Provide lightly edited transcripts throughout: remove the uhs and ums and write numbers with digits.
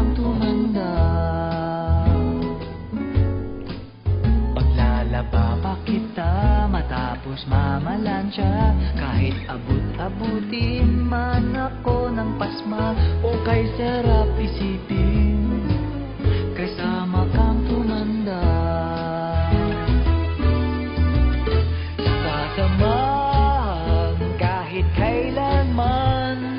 kang tumanda. Paglalaba pa kita matapos mamalansya, kahit abut-abutin man ako ng pasma, o kay sarap isipin kasama kang tumanda. Sasamahan kahit kailanman,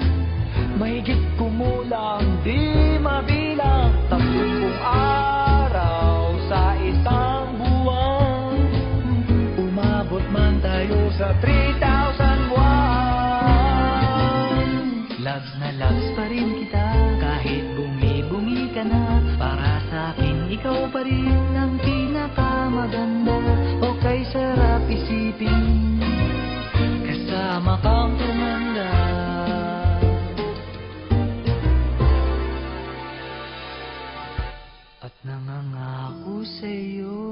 mahigit kumulang di mabilang, 30 araw sa isang buwan, umabot man tayo sa 3,000 buwan. Loves na loves pa rin kita, kahit bumi-bumi ka na, para sa akin ikaw pa rin ang pinakamaganda, o kay sarap isipin kasama kang tumanda. At nangangako sa'yo